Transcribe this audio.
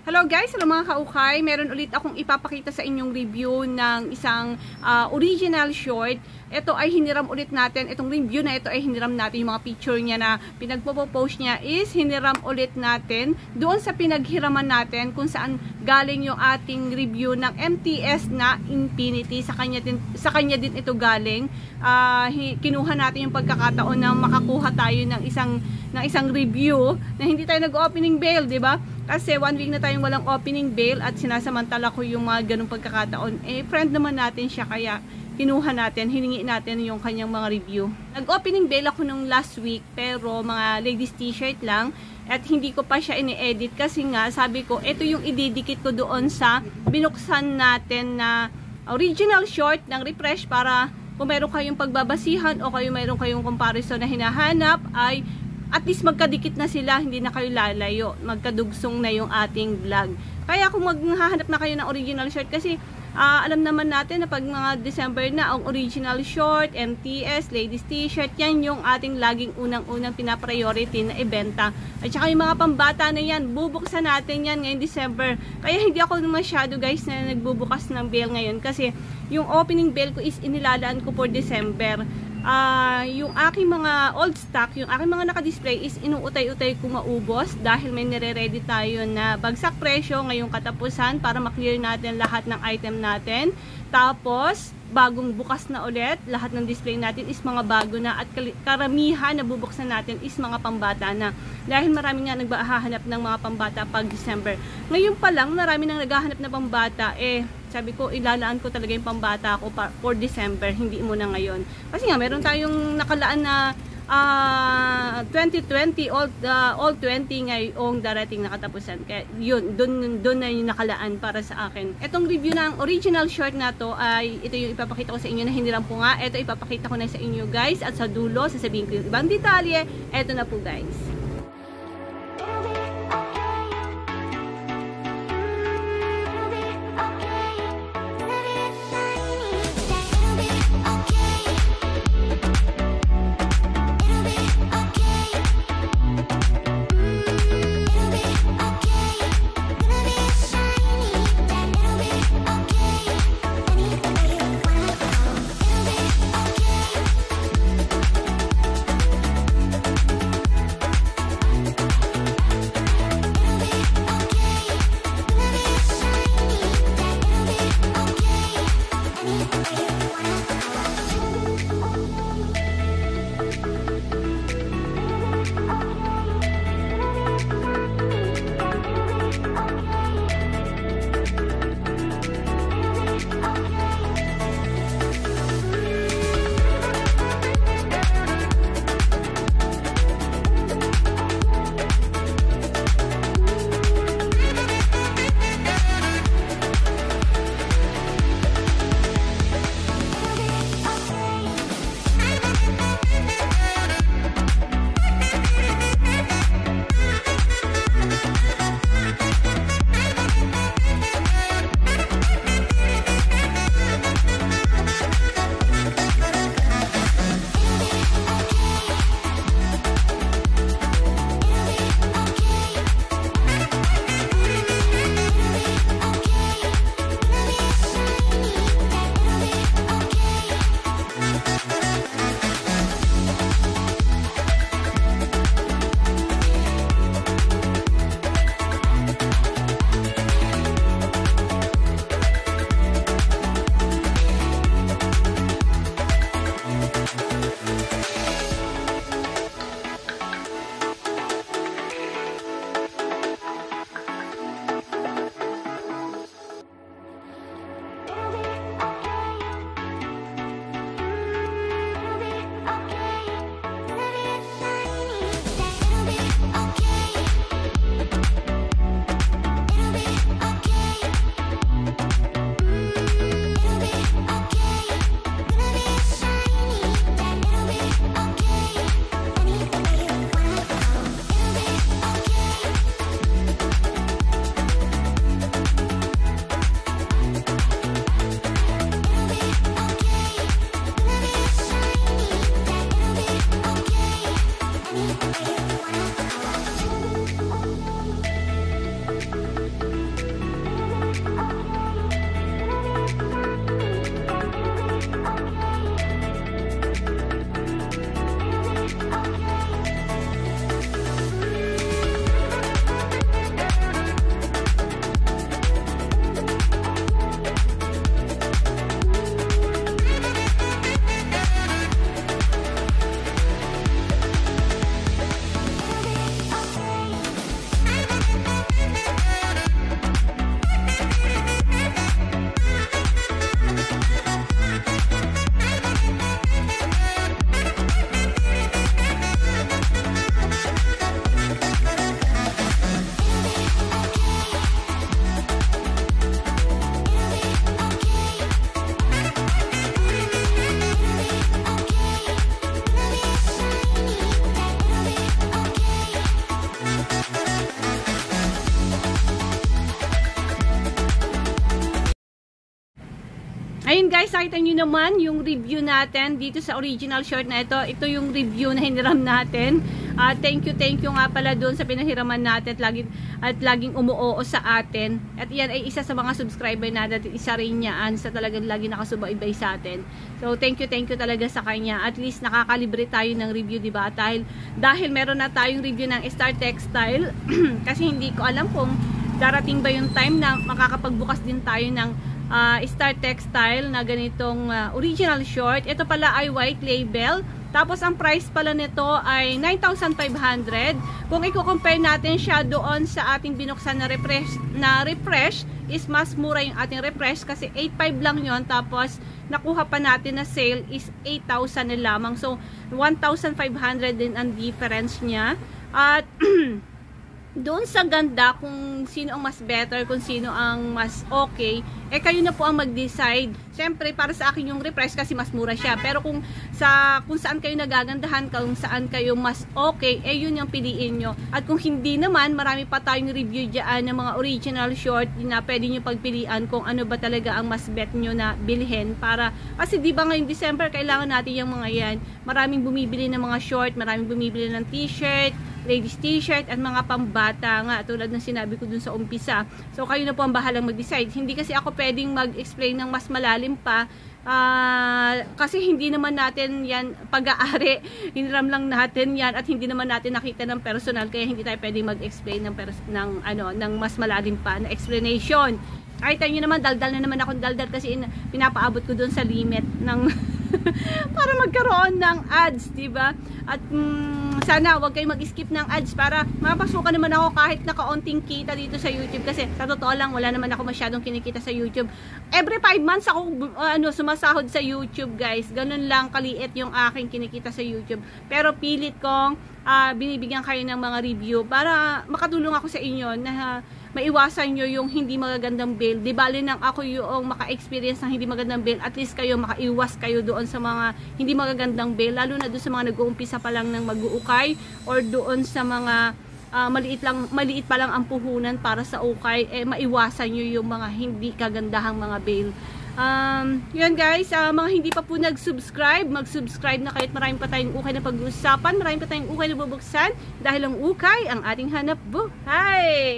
Hello guys, hello mga kaukay. Meron ulit akong ipapakita sa inyong review ng isang original short. Ito ay hiniram ulit natin. Itong review na ito ay hiniram natin. Yung mga picture niya na pinagpo-post niya is hiniram ulit natin doon sa pinaghiraman natin kung saan galing yung ating review ng MTS na Infinity. Sa kanya din ito galing. Kinuha natin yung pagkakataon na makakuha tayo ng isang review na hindi tayo nag-opening bail, di ba? Kasi 1 week na tayong walang opening bail at sinasamantala ko yung mga ganung pagkakataon. Friend naman natin siya, kaya kinuha natin, hiningi natin yung kanyang mga review. Nag-opening bail ako nung last week, pero mga ladies t-shirt lang at hindi ko pa siya ini-edit kasi nga sabi ko, ito yung ididikit ko doon sa binuksan natin na original short ng Refresh para kung meron kayong pagbabasihan o meron kayong comparison na hinahanap ay at least magkadikit na sila, hindi na kayo lalayo, magkadugsong na yung ating vlog. Kaya kung maghahanap na kayo ng original short, kasi alam naman natin na pag mga December na, ang original short, MTS, ladies t-shirt, yan yung ating laging unang-unang pinapriority na ibenta. At saka yung mga pambata na yan, bubuksan natin yan ngayong December. Kaya hindi ako masyado guys na nagbubukas ng bail ngayon kasi yung opening bail ko is inilalaan ko for December. Yung aking mga old stock, yung aking mga naka-display is inuutay-utay ko maubos dahil may nire-ready tayo na bagsak presyo ngayong katapusan para maklear natin lahat ng item natin. Tapos, bagong bukas na ulit, lahat ng display natin is mga bago na at karamihan na bubuksan natin is mga pambata na. Dahil marami nga naghahanap ng mga pambata pag December. Ngayon pa lang, marami nang naghahanap na pambata, sabi ko, ilalaan ko talaga yung pambata ko for December, hindi muna ngayon. Kasi nga, meron tayong nakalaan na 2020, all 20 ngayong darating na katapusan. Kaya yun, doon na yung nakalaan para sa akin. Itong review ng original short na to ay ito yung ipapakita ko sa inyo na hiniram po nga. Ito ipapakita ko na sa inyo guys at sa dulo, sasabihin ko yung ibang detalye. Ito na po guys. Ayun guys, nakita nyo naman yung review natin dito sa original short na ito. Ito yung review na hiniram natin. Thank you nga pala doon sa pinahiraman natin at laging umuoo sa atin. At yan ay isa sa mga subscriber natin. Isa rin niyaan sa talagang lagi nakasubaybay sa atin. So thank you talaga sa kanya. At least nakakalibre tayo ng review, diba? Dahil meron na tayong review ng Star Textile. Kasi hindi ko alam kung darating ba yung time na makakapagbukas din tayo ng Star Textile na ganitong original short. Ito pala ay white label. Tapos ang price pala nito ay 9,500. Kung i-compare natin siya doon sa ating binuksan na refresh is mas mura yung ating refresh kasi 8,500 lang yon. Tapos nakuha pa natin na sale is 8,000 na lamang. So 1,500 din ang difference niya. At doon sa ganda, kung sino ang mas better, kung sino ang mas okay, kayo na po ang mag-decide. Siyempre, para sa akin yung refresh kasi mas mura siya. Pero kung saan kayo nagagandahan, kung saan kayo mas okay, yun yung piliin nyo. At kung hindi naman, marami pa tayong review dyan ng mga original short na pwede nyo pagpilian kung ano ba talaga ang mas bet nyo na bilhin. Kasi di ba ngayong December, kailangan natin yung mga yan. Maraming bumibili ng mga short, maraming bumibili ng t-shirt, ladies t-shirt at mga pambata nga tulad ng sinabi ko dun sa umpisa. So kayo na po ang bahalang mag-decide. Hindi kasi ako pwedeng mag-explain ng mas malalim pa kasi hindi naman natin yan pag-aari. Hiniram lang natin yan at hindi naman natin nakita ng personal kaya hindi tayo pwedeng mag-explain ng mas malalim pa na explanation. Kahit nyo naman, daldal na naman akong daldal kasi pinapaabot ko dun sa limit ng para magkaroon ng ads, diba? At sana wag kayo mag-skip ng ads para mapasukan naman ako kahit na kaunting kita dito sa YouTube kasi sa totoo lang wala naman ako masyadong kinikita sa YouTube. Every 5 months ako sumasahod sa YouTube, guys. Ganun lang kaliit yung aking kinikita sa YouTube. Pero pilit kong binibigyan kayo ng mga review para makatulong ako sa inyo na maiwasan nyo yung hindi magagandang bail. Di bali nang ako yung maka-experience ng hindi magandang bail, at least kayo makaiwas kayo doon sa mga hindi magagandang bail, lalo na doon sa mga nag-uumpisa pa lang ng mag-uukay or doon sa mga maliit pa lang ang puhunan para sa ukay, maiwasan nyo yung mga hindi kagandahang mga bail. Yun guys, mga hindi pa po nag-subscribe, mag-subscribe na kayo at marami pa tayong ukay na pag-uusapan, marami pa tayong ukay na bubuksan dahil ang ukay ang ating hanap buhay.